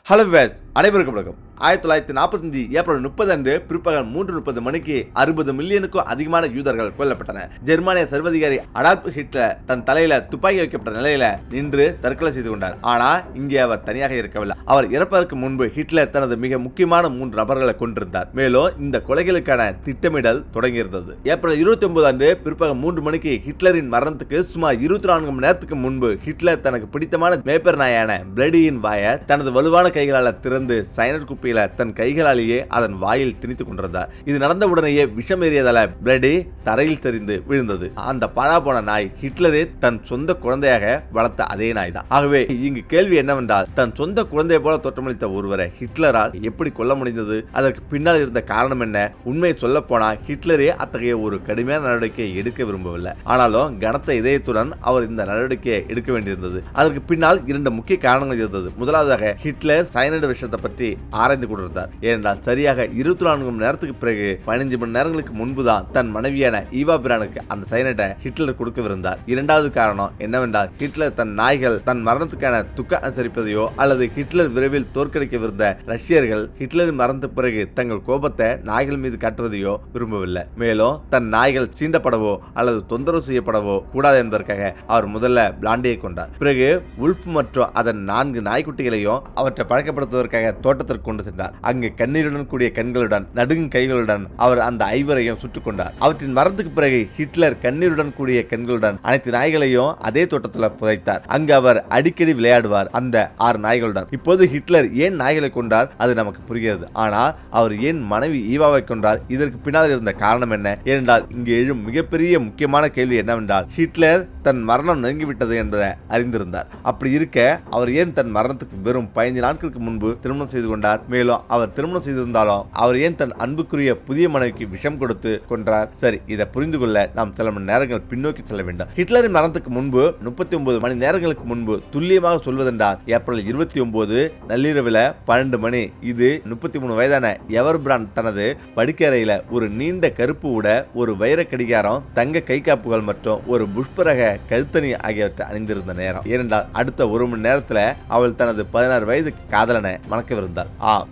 Hello ways அனைவருக்கும் வணக்கம். 1945 April 30 அன்று பிற்பகல் 3:30 மணிக்கு 60 மில்லியனுக்கும் அதிகமான யூதர்கள் கொல்லப்பட்டனர். ஜெர்மானிய சர்வதிகாரி அடால்ஃப் ஹிட்லர் தன் தலையில துப்பாக்கி வைக்கப்பட்ட நிலையில நின்று தற்கொலை செய்து கொண்டார். ஆனா இங்கே அவர் தனியாக இருக்கவில்லை. அவர் இறப்பதற்கு முன்பு ஹிட்லர் தனது மிக முக்கியமான 3 நபர்களை கொண்டிருந்தார். மேலும் இந்த கொலைகளுக்கான திட்டமிடல் தொடங்கியிருந்தது. ஏப்ரல் 29 அன்று பிற்பகல் 3 மணிக்கு ஹிட்லரின் மரணத்துக்கு சுமார் 24 மணி நேரத்துக்கு முன்பு ஹிட்லர் தனக்கு பிடித்தமான மேப்பர் நாயான பிளடியின் வாயை தனது வலுவான கைகளால் திறந்து சயனைட் குப்பியில தன் கைகளாலேயே அதன் வாயில் திணித்துக் கொண்டிருந்தார். இது நடந்த உடனேயே விஷம் ஏறியதால பிளடி தரையில் தெரிந்து விழுந்தது. அந்த பாழாப்போன நாய் ஹிட்லரே தன் சொந்த குழந்தையாக வளர்த்த அதே நாய் தான். ஆகவே இங்கு கேள்வி என்னவென்றால், தன் சொந்த குழந்தையை போல தோற்றமளித்த ஒருவரை ஹிட்லரால் எப்படி கொல்ல முடிந்தது? அதற்கு பின்னால் இருந்த காரணம் என்ன? உண்மையை சொல்ல போனா ஹிட்லரே அத்தகைய ஒரு கடுமையான நடவடிக்கையை எடுக்க விரும்பவில்லை. ஆனாலும் கனத்த இதயத்துடன் அவர் இந்த நடவடிக்கையை எடுக்க வேண்டியிருந்தது. அதற்கு பின்னால் 2 முக்கிய காரணங்கள் இருந்தது. முதலாவதாக ஹிட்லர் சயனைடு விஷயத்தை பற்றி ஆராய்ந்து கொண்டிருந்தார். ஏனென்றால் சரியாக 24 மணி நேரத்துக்கு பிறகு 15 மணி நேரங்களுக்கு முன்புதான் தன் மனைவியான ஈவா பிரானுக்கு அந்த சயனைடை ஹிட்லர் கொடுக்கவிருந்தார். இரண்டாவது காரணம் என்னவென்றால், ஹிட்லர் தன் நாய்கள் தன் மரணத்துக்கான துக்க அனுசரிப்பதையோ அல்லது ஹிட்லர் விரைவில் தோற்கடிக்கவிருந்த ரஷ்யர்கள் ஹிட்லரின் மரணத்துக்கு பிறகு தங்கள் கோபத்தை நாய்கள் மீது காட்டுவதையோ விரும்பவில்லை. மேலும் தன் நாய்கள் சீண்டப்படவோ அல்லது தொந்தரவு செய்யப்படவோ கூடாது என்பதற்காக அவர் முதல்ல பிளாண்டியை கொண்டார். பிறகு உல்ஃப் மற்றும் அதன் 4 நாய்க்குட்டிகளையும் அவற்றை பழக்கப்படுத்துவதற்காக தோட்டத்திற்கு கொண்டு சென்றார். அங்கு கண்ணீருடன் கூடிய கண்களுடன் நடுங்கும் கைகளுடன் அவர் அந்த 5 சுட்டுக் கொண்டார். அவற்றின் மரணத்துக்கு பிறகு ஹிட்லர் கண்ணீருடன் கூடிய கண்களுடன் அனைத்து நாய்களையும் அதே தோட்டத்தில் புதைத்தார். அங்கு அவர் அடிக்கடி விளையாடுவார் அந்த 6 நாய்களுடன். இப்போது ஹிட்லர் ஏன் நாய்களை கொண்டார் அது நமக்கு புரிகிறது. ஆனால் அவர் ஏன் மனைவி ஈவாவை கொண்டார்? இதற்கு பின்னால் இருந்த காரணம் என்ன? ஏனென்றால் இங்கு எழும் மிகப்பெரிய முக்கியமான கேள்வி என்னவென்றால், ஹிட்லர் தன் மரணம் நெருங்கிவிட்டது என்பதை அறிந்திருந்தார். அப்படி இருக்க அவர் ஏன் தன் மரணத்துக்கு வெறும் 15 நாட்களுக்கு முன்பு திருமணம் செய்து கொண்டார்? மேலும் அவர் திருமணம் செய்திருந்தாலும் அவர் ஏன் தன் அன்புக்குரிய புதிய மனைவிக்கு விஷம் கொடுத்து கொன்றார்? சரி, இதை புரிந்து கொள்ள நாம் சில மணி நேரங்கள் பின்னோக்கி செல்ல வேண்டும். ஹிட்லரின் மரணத்துக்கு முன்பு 39 மணி நேரங்களுக்கு முன்பு, துல்லியமாக சொல்வதென்றால் ஏப்ரல் 29 நள்ளிரவில் 12 மணி, இது 33 வயதான எவர் பிராண்ட் தனது படுக்கறையில ஒரு நீண்ட கருப்பு உட, ஒரு வைர கடிகாரம், தங்க கை காப்புகள் மற்றும் ஒரு புஷ்பரக கழுத்தணி ஆகியவற்றை அணிந்திருந்த நேரம். ஏனென்றால் அடுத்த 1 மணி நேரத்தில் அவள் தனது 16 வயது காதலனை மணக்கவிருந்தாள்.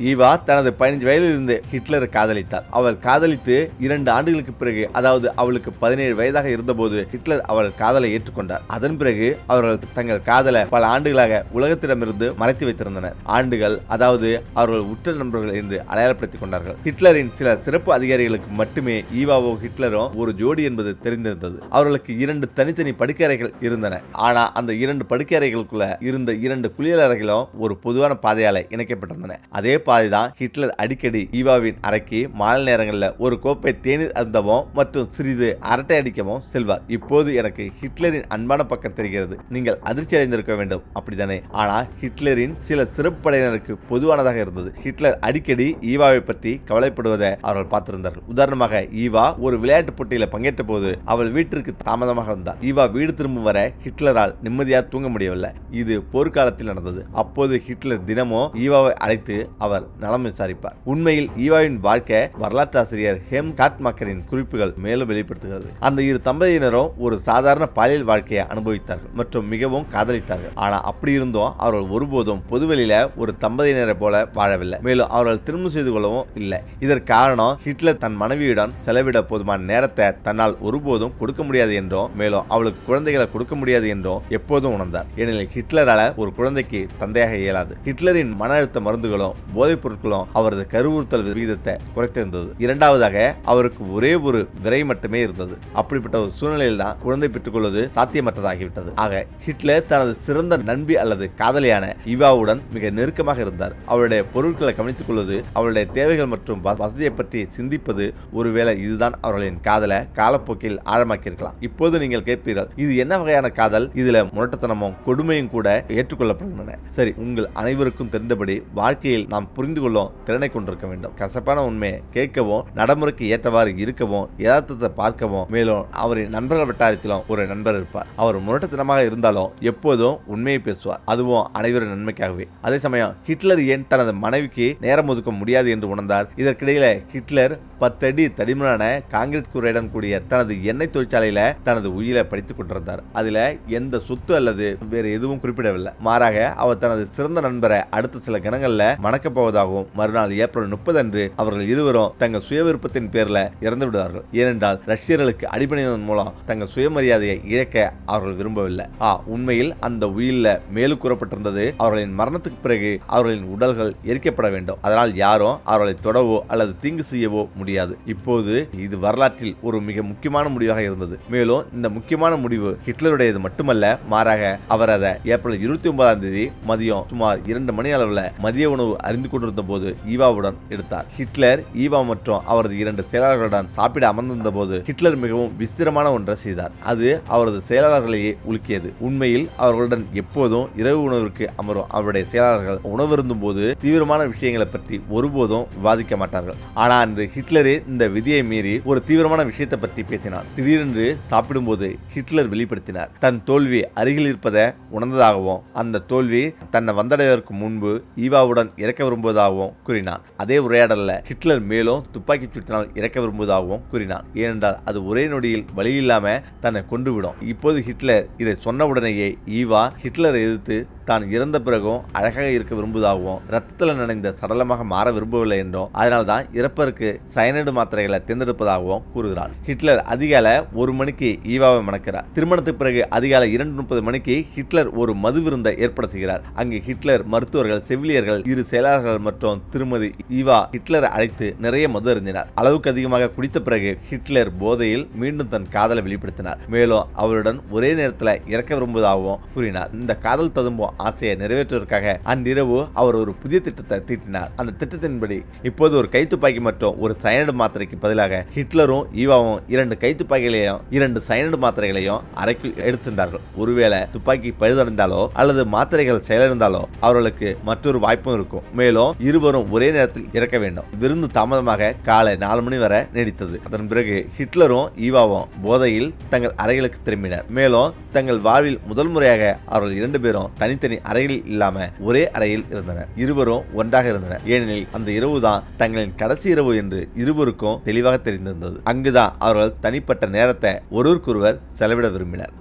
ஈவா தனது 15 வயதில் இருந்து ஹிட்லரை காதலித்தார். அவள் காதலித்து 2 ஆண்டுகளுக்கு பிறகு, அதாவது அவளுக்கு 17 வயதாக இருந்தபோது ஹிட்லர் அவள் காதலை ஏற்றுக்கொண்டார். அதன் பிறகு அவர்கள் தங்கள் காதலை பல ஆண்டுகளாக உலகத்திடமிருந்து மறைத்து வைத்திருந்தனர். ஆண்டுகள், அதாவது அவர்கள் உற்ற நண்பர்கள் என்று அடையாளப்படுத்திக் கொண்டார்கள். ஹிட்லரின் சில சிறப்பு அதிகாரிகளுக்கு மட்டுமே ஈவாவோ ஹிட்லரும் ஒரு ஜோடி என்பது தெரிந்திருந்தது. அவர்களுக்கு 2 தனித்தனி படுக்கறைகள் இருந்தன. ஆனா அந்த 2 படுக்கறைகளுக்குள்ள இருந்த 2 குளியலறைகளும் ஒரு பொதுவான பாதையால இணைக்கப்பட்டிருந்தன. அதே பாதைதான் ஹிட்லர் அடிக்கடி ஈவாவின் அறைக்கு மாலை நேரங்களில் ஒரு கோப்பை தேநீர் அருந்தவும் மற்றும் சிறிது அரட்டை அடிக்கவும் செல்வார். இப்போது எனக்கு ஹிட்லரின் அன்பான பக்கம் தெரிகிறது. நீங்கள் அதிர்ச்சி அடைந்திருக்க வேண்டும், அப்படித்தானே? ஆனால் ஹிட்லரின் சில சிறப்பு படையினருக்கு பொதுவானதாக இருந்தது. ஹிட்லர் அடிக்கடி ஈவாவை பற்றி கவலைப்படுவதை அவர்கள் பார்த்திருந்தார்கள். உதாரணமாக, ஈவா ஒரு விளையாட்டு போட்டியில் பங்கேற்ற போது அவள் வீட்டிற்கு தாமதமாக வந்தார். ஈவா வீடு திரும்பும் வரை ஹிட்லரால் நிம்மதியாக தூங்க முடியவில்லை. இது போர்க்காலத்தில் நடந்தது. அப்போது ஹிட்லர் தினமும் ஈவாவை அழைத்து அவர் நலம் விசாரிப்பார். உண்மையில் ஈவாவின் வாழ்க்கை வரலாற்றாசிரியர் ஹெம் காட்மாக்கரின் குறிப்புகள் மேலும் வெளிப்படுத்துகிறது. அந்த 2 தம்பதியினரும் ஒரு சாதாரண பாலியல் வாழ்க்கையை அனுபவித்தார்கள் மற்றும் மிகவும் காதலித்தார்கள். ஆனால் அப்படி இருந்தும் அவர்கள் ஒருபோதும் பொதுவெளியில ஒரு தம்பதியினரை போல வாழவில்லை. மேலும் அவர்கள் திருமணம் செய்து கொள்ளவும் இல்லை. இதற்கு காரணம், ஹிட்லர் தன் மனைவியுடன் செலவிட போதுமான நேரத்தை தன்னால் ஒருபோதும் கொடுக்க முடியாது என்றும், மேலும் அவளுக்கு குழந்தைகளை கொடுக்க முடியாது என்றும் எப்போதும் உணர்ந்தார். ஏனெனில் ஹிட்லரால ஒரு குழந்தைக்கு தந்தையாக இயலாது. ஹிட்லரின் மன அழுத்த மருந்துகளும் போதைப் பொருட்களும் அவரது கருவுறுத்தல் விகிதத்தை குறைத்திருந்தது. இரண்டாவதாக, அவருக்கு ஒரே ஒரு விரை மட்டுமே இருந்தது. அப்படிப்பட்ட ஒரு சூழ்நிலையில் தான் குழந்தை பெற்றுக் கொள்வது சாத்தியமற்றதாகிவிட்டது. ஆக ஹிட்லர் தனது சிறந்த நண்பி அல்லது காதலியான ஈவாவுடன் மிக நெருக்கமாக இருந்தார். அவளுடைய பொருட்களை கவனித்துக் கொள்வது, அவளுடைய தேவைகள் மற்றும் வசதியை பற்றி சிந்திப்பது, ஒருவேளை இதுதான் அவர்களின் காதலை காலப்போக்கில் ஆழமாக்கியிருக்கலாம். இப்போது நீங்கள் கேட்பீர்கள், இது என்ன வகையான காதல்? இதுல முரட்டத்தனமும் கொடுமையும் கூட ஏற்றுக்கொள்ளப்படுகின்றன. சரி, உங்கள் அனைவருக்கும் தெரிந்தபடி வாழ்க்கையில் நாம் நாம் புரிந்து கொள்ளும் திறனை கொண்டிருக்க வேண்டும். கசப்பான உண்மையை கேட்கவும், நடைமுறைக்கு ஏற்றவாறு இருக்கவும், யதார்த்தத்தை பார்க்கவும், மேலும் அவரின் நண்பர்கள் வட்டாரத்திலும் ஒரு நண்பர் இருப்பார். அவர் முரட்டுத்தனமாக இருந்தாலும் எப்போதும் உண்மையை பேசுவார், அதுவும் அனைவரின் நன்மைக்காகவே. அதே சமயம் ஹிட்லர் ஏன் தனது மனைவிக்கு நேரம் ஒதுக்க முடியாது என்று உணர்ந்தார். இதற்கிடையில ஹிட்லர் 10 அடி தடிமனான காங்கிரீட் கூரையுடன் கூடிய தனது எண்ணெய் தொழிற்சாலையில தனது உயிரை படித்துக் கொண்டிருந்தார். அதுல எந்த சொத்து அல்லது வேறு எதுவும் குறிப்பிடவில்லை. மாறாக அவர் தனது சிறந்த நண்பரை அடுத்த சில கணங்கள்ல மணக்கப் போவதாகவும், மறுநாள் ஏப்ரல் 30 அன்று அவர்கள் இருவரும் தங்கள் சுய விருப்பத்தின் பேர்ல இறந்து விடுவார்கள். ஏனென்றால் ரஷ்யர்களுக்கு அடிபணிவதன் மூலம் தங்கள் சுயமரியாதையை இழக்க அவர்கள் விரும்பவில்லை. உண்மையில் அந்த உயிரில மேலும் கூறப்பட்டிருந்தது, அவர்களின் மரணத்துக்கு பிறகு அவர்களின் உடல்கள் எரிக்கப்பட வேண்டும். அதனால் யாரும் அவர்களை தொடவோ அல்லது தீங்கு செய்யவோ முடியாது. இப்போது இது வரலாற்றில் ஒரு மிக முக்கியமான முடிவாக இருந்தது. மேலும் இந்த முக்கியமான முடிவு ஹிட்லருடையது மட்டுமல்ல, மாறாக அவர் அதை ஏப்ரல் 29 மதியம் சுமார் 2 மணி அளவுல மதிய உணவு அறிந்து கொண்டிருந்த போது ஈவாவுடன் எடுத்தார். ஹிட்லர் ஈவா மற்றும் அவரது 2 செயலாளர்களுடன் சாப்பிட அமர்ந்திருந்த போது ஹிட்லர் மிகவும் விசித்திரமான ஒன்றை செய்தார். அது அவரது செயலாளர்களையே உலுக்கியது. உண்மையில் அவர்களுடன் எப்போதும் இரவு உணவிற்கு அமரும் அவருடைய செயலாளர்கள் உணவருந்தும் போது தீவிரமான விஷயங்களை பற்றி ஒருபோதும் விவாதிக்க மாட்டார்கள். ஆனா அன்று ஹிட்லரே இந்த விதியை மீறி ஒரு தீவிரமான விஷயத்தை பற்றி பேசினார். திடீரென்று சாப்பிடும்போது ஹிட்லர் வெளிப்படுத்தினார், தன் தோல்வி அருகில் இருப்பதை உணர்ந்ததாகவும், அந்த தோல்வி தன்னை வந்தடைவதற்கு முன்பு ஈவாவுடன் இறக்க விரும்புவதாகவும் கூறினார். அதே உரையாடலில் ஹிட்லர் மேலும் துப்பாக்கி சூட்டினால் இறக்க விரும்புவதாகவும் கூறினார். ஏனென்றால் அது ஒரே நொடியில் வழி இல்லாம தன்னை கொன்றுவிடும். இப்போது ஹிட்லர் இதை சொன்ன உடனேயே ஈவா ஹிட்லரை எதிர்த்து தான் இறந்த பிறகும் அழகாக இருக்க விரும்புவதாகவும், ரத்தத்தில் நனைந்த சடலமாக மாற விரும்பவில்லை என்றும், அதனால்தான் இறப்பதற்கு சயனைடு மாத்திரைகளை தேர்ந்தெடுப்பதாகவும் கூறுகிறார். ஹிட்லர் அதிகாலை 1 மணிக்கு ஈவாவை மணக்கிறார். திருமணத்துக்கு பிறகு அதிகாலை 2:30 மணிக்கு ஹிட்லர் ஒரு மது விருந்தை ஏற்பாடு செய்கிறார். அங்கு ஹிட்லர், மருத்துவர்கள், செவிலியர்கள், 2 செயலாளர்கள் மற்றும் திருமதி ஈவா ஹிட்லரை அழைத்து நிறைய மது அருந்தினார். அளவுக்கு அதிகமாக குடித்த பிறகு ஹிட்லர் போதையில் மீண்டும் தன் காதலை வெளிப்படுத்தினார். மேலும் அவருடன் ஒரே நேரத்தில் இறக்க விரும்புவதாகவும் கூறினார். இந்த காதல் ததும்பும் ஆசையை நிறைவேற்றுவதற்காக அன்றிரவு அவர் ஒரு புதிய திட்டத்தை தீட்டினார். அந்த திட்டத்தின்படி இப்போது ஒரு கைத்துப்பாக்கி மற்றும் ஒரு சயனைடு மாத்திரைக்கு பதிலாக ஹிட்லரும் ஈவாவும் 2 கைத்துப்பாக்கிகளையும் 2 சயனைடு மாத்திரைகளையும் அறைக்குள் எடுத்து சென்றார்கள். ஒருவேளை துப்பாக்கி பழுதடைந்தாலோ அல்லது மாத்திரைகள் செயலிழந்தாலோ அவர்களுக்கு மற்றொரு வாய்ப்பும் இருக்கும். மேலும் இருவரும் ஒரே நேரத்தில் இறக்க வேண்டும். விருந்து தாமதமாக காலை 4 மணி வரை நீடித்தது. அதன் பிறகு ஹிட்லரும் ஈவாவும் போதையில் தங்கள் அறைகளுக்கு திரும்பினர். மேலும் தங்கள் வாழ்வில் முதல் முறையாக அவர்கள் 2 பேரும் தனித்தனி அறைகளில் இல்லாம ஒரே அறையில் இருந்தனர். இருவரும் ஒன்றாக இருந்தனர். ஏனெனில் அந்த இரவு தான் தங்களின் கடைசி இரவு என்று இருவருக்கும் தெளிவாக தெரிந்திருந்தது. அங்குதான் அவர்கள் தனிப்பட்ட நேரத்தை ஒருவருக்கொருவர் செலவிட விரும்பினர்.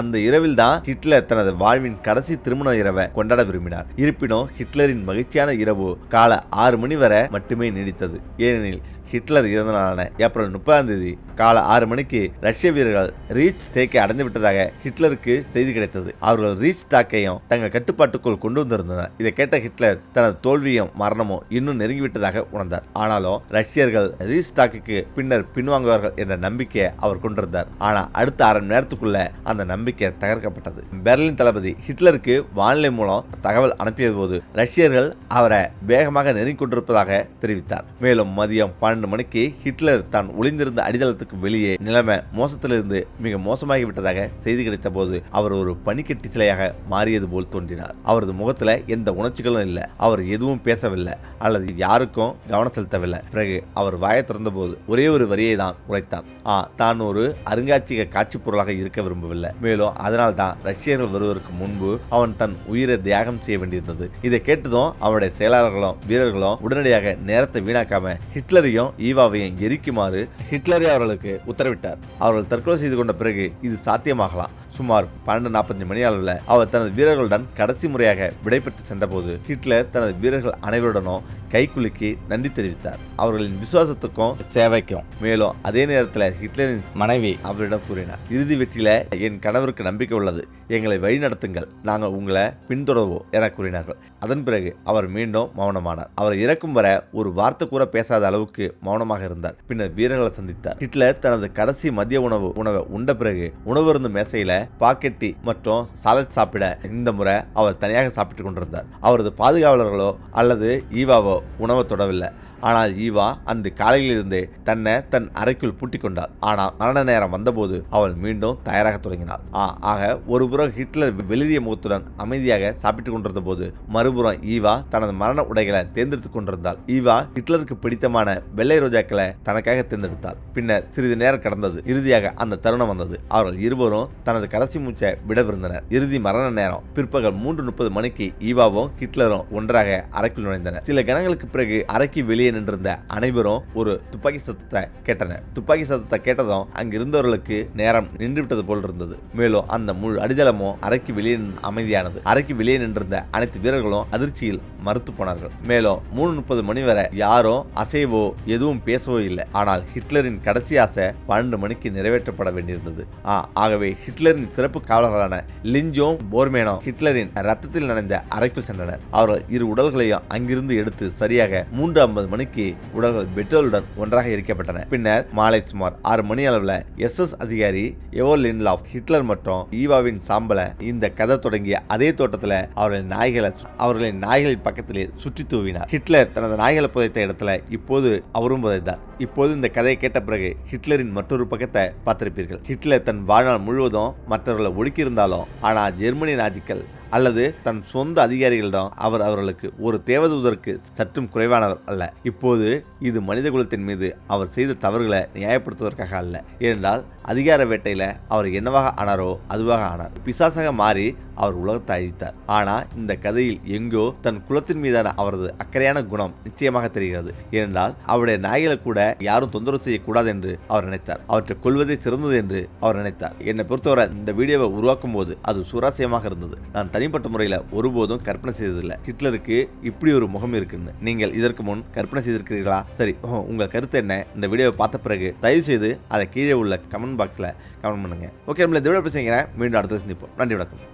அந்த இரவில் தான் ஹிட்லர் தனது வாழ்வின் கடைசி திருமண இரவை கொண்டாட விரும்பினார். இருப்பினும் ஹிட்லரின் மகிழ்ச்சியான இரவு காலை 6 மணி வரை மட்டுமே நீடித்தது. ஏனெனில் ஹிட்லர் இறந்த நாளான ஏப்ரல் 30 காலை 6 மணிக்கு ரஷ்ய வீரர்கள் ரீச் ஸ்டேக்கை அடைந்து விட்டதாக ஹிட்லருக்கு செய்தி கிடைத்தது. அவர்கள் ரீச் ஸ்டாக்கையும் தங்கள் கட்டுப்பாட்டுக்குள் கொண்டு வந்திருந்தனர். இதை கேட்ட ஹிட்லர் தனது தோல்வியும் மரணமும் இன்னும் நெருங்கிவிட்டதாக உணர்ந்தார். ஆனாலும் ரஷ்யர்கள் ரீச் ஸ்டாக்கு பின்னர் பின்வாங்குவார்கள் என்ற நம்பிக்கையை அவர் கொண்டிருந்தார். ஆனால் அடுத்த 1/2 மணி நேரத்துக்குள்ள அந்த நம்பிக்கை தகர்க்கப்பட்டது. பெர்லின் தளபதி ஹிட்லருக்கு வானிலை மூலம் தகவல் அனுப்பிய போது ரஷ்யர்கள் அவரை வேகமாக நெருங்கிக் கொண்டிருப்பதாக தெரிவித்தார். மேலும் மதியம் 12 மணிக்கு ஹிட்லர் தான் ஒளிந்திருந்த அடித்தளத்துக்கு வெளியே நிலைமை மோசத்திலிருந்து மிக மோசமாகிவிட்டதாக செய்தி கிடைத்த போது அவர் ஒரு பனிக்கட்டி சிலையாக மாறியது போல் தோன்றினார். அவரது முகத்துல எந்த உணர்ச்சிகளும் இல்லை. அவர் எதுவும் பேசவில்லை அல்லது யாருக்கும் கவனம் செலுத்தவில்லை. பிறகு அவர் வாயை திறந்த போது ஒரே ஒரு வரியை தான் உரைத்தான். தான் ஒரு அருங்காட்சியக காட்சி பொருளாக இருக்க விரும்பவில்லை. மேலும் அதனால் தான் ரஷ்யர்கள் வருவதற்கு முன்பு அவன் தன் உயிரை தியாகம் செய்ய வேண்டியிருந்தது. இதை கேட்டதும் அவருடைய செயலாளர்களும் வீரர்களும் உடனடியாக நேரத்தை வீணாக்காம ஹிட்லரையும் ஈவாவையும் எரிக்குமாறு ஹிட்லரே அவர்களுக்கு உத்தரவிட்டார். அவர்கள் தற்கொலை செய்து கொண்ட பிறகு இது சாத்தியமாகலாம். சுமார் 12:45 மணி அளவில் அவர் தனது வீரர்களுடன் கடைசி முறையாக விடைபெற்று சென்றபோது ஹிட்லர் தனது வீரர்கள் அனைவருடனும் கைக்குலுக்கி நன்றி தெரிவித்தார், அவர்களின் விசுவாசத்துக்கும் சேவைக்கும். மேலும் அதே நேரத்தில் ஹிட்லரின் மனைவி அவரிடம் கூறினார், இறுதி வெற்றியில என் கணவருக்கு நம்பிக்கை உள்ளது, எங்களை வழி நடத்துங்கள், நாங்கள் உங்களை பின்தொடர்வோம் என கூறினார்கள். அதன் பிறகு அவர் மீண்டும் மௌனமானார். அவர் இறக்கும் வரை ஒரு வார்த்தை கூட பேசாத அளவுக்கு மௌனமாக இருந்தார். பின்னர் வீரர்களை சந்தித்தார். ஹிட்லர் தனது கடைசி மதிய உணவை உண்ட பிறகு உணவருந்து மேசையில பாக்கெட்டி மற்றும் சாலட் சாப்பிட இந்த முறை அவர் தனியாக சாப்பிட்டுக் கொண்டிருந்தார். அவரது பாதுகாவலர்களோ அல்லது ஈவாவோ உணவை தொடவில்லை. ஆனால் ஈவா அன்று காலையிலிருந்தே தன் அறைக்குள் பூட்டிக் கொண்டாள். ஆனால் மரண நேரம் வந்தபோது அவள் மீண்டும் தயாராக தொடங்கினாள். ஆக ஒருபுறம் ஹிட்லர் வெளிரிய முகத்துடன் அமைதியாக சாப்பிட்டுக் கொண்டிருந்த போது மறுபுறம் ஈவா தனது மரண உடைகளை தேர்ந்தெடுத்துக் கொண்டிருந்தாள். ஈவா ஹிட்லருக்கு பிடித்தமான வெள்ளை ரோஜாக்களை தனக்காக தேர்ந்தெடுத்தாள். பின்னர் சிறிது நேரம் கடந்தது. இறுதியாக அந்த தருணம் வந்தது. அவர்கள் இருவரும் தனது கடைசி மூச்சை விடவிருந்தனர். இறுதி மரண நேரம் பிற்பகல் 3:30 மணிக்கு ஈவாவும் ஹிட்லரும் ஒன்றாக அறைக்குள் நுழைந்தனர். சில கணங்களுக்கு பிறகு அறைக்கு வெளியே நின்றிருந்த அனைவரும் ஒரு துப்பாக்கி சத்தத்தை கேட்டனர். துப்பாக்கி சத்தத்தை கேட்டதும் அங்கிருந்தவர்களுக்கு நேரம் நின்றுவிட்டது போல் இருந்தது. மேலும் அந்த முழு அடித்தளமும் அறைக்கு வெளியே அமைதியானது. அறைக்கு வெளியே நின்றிருந்த அனைத்து வீரர்களும் அதிர்ச்சியில் மறுத்து போனார்கள். மேலும் 3:30 மணி வரை யாரும் அசைவோ எதுவும் பேசவோ இல்லை. ஆனால் ஹிட்லரின் கடைசி ஆசை 12 மணிக்கு நிறைவேற்றப்பட வேண்டியிருந்தது. ஆகவே ஹிட்லரின் சிறப்பு காவலர்களான லிஞ்சோம் போர்மேனோ ஹிட்லரின் ரத்தத்தில் நனைந்த அறைக்குள் சென்றனர். அவர்கள் இரு உடல்களையும் அங்கிருந்து எடுத்து சரியாக 3:50 மணிக்கு உடல்கள் பெட்ரோலுடன் ஒன்றாக எரிக்கப்பட்டன. பின்னர் மாலை சுமார் 6 மணி அளவில் SS அதிகாரி எவோ லின்லாஃப் ஹிட்லர் மற்றும் ஈவாவின் சாம்பலை இந்த கதை தொடங்கிய அதே தோட்டத்தில் அவர்களின் நாய்களின் பக்கத்திலே சுற்றி தூவினார். ஹிட்லர் தனது நாய்களை புதைத்த இடத்துல இப்போது அவரும் புதைத்தார். இப்போது இந்த கதையை கேட்ட பிறகு ஹிட்லரின் மற்றொரு பக்கத்தை பார்த்திருப்பீர்கள். ஹிட்லர் தன் வாழ்நாள் முழுவதும் மற்றவர்களை ஒடுக்கியிருந்தாலும் ஆனால் ஜெர்மனி நாஜிக்கள் அல்லது தன் சொந்த அதிகாரிகளிடம் அவர்களுக்கு ஒரு தேவதூதருக்கு சற்றும் குறைவானவர் அல்ல. இப்போது இது மனித குலத்தின் மீது அவர் செய்த தவறுகளை நியாயப்படுத்துவதற்காக அல்ல. ஏனென்றால் அதிகார வேட்டையில அவர் என்னவாக ஆனாரோ அதுவாக ஆனார். பிசாசாக மாறி அவர் உலகத்தை அழித்தார். ஆனா இந்த கதையில் எங்கோ தன் குலத்தின் மீதான அவரது அக்கறையான குணம் நிச்சயமாக தெரிகிறது. ஏனென்றால் அவருடைய நாய்களை கூட யாரும் தொந்தரவு செய்யக்கூடாது என்று அவர் நினைத்தார். அவற்றை கொள்வதே சிறந்தது என்று அவர் நினைத்தார். என்னை பொறுத்தவரை இந்த வீடியோவை உருவாக்கும் போது அது சுவாரஸ்யமாக இருந்தது. நான் தனிப்பட்ட முறையில் ஒருபோதும் கற்பனை செய்ததில்லை ஹிட்லருக்கு இப்படி ஒரு முகம் இருக்குன்னு. நீங்கள் இதற்கு முன் கற்பனை செய்திருக்கிறீர்களா? சரி, உங்கள் கருத்து என்ன? இந்த வீடியோவை பார்த்த பிறகு தயவு செய்து அதை கீழே உள்ள கமெண்ட் பாக்ஸில் கமெண்ட் பண்ணுங்க. ஓகே, நம்மள இந்த வீடியோ பேசுகிறேன். மீண்டும் அடுத்த சந்திப்போம். நன்றி, வணக்கம்.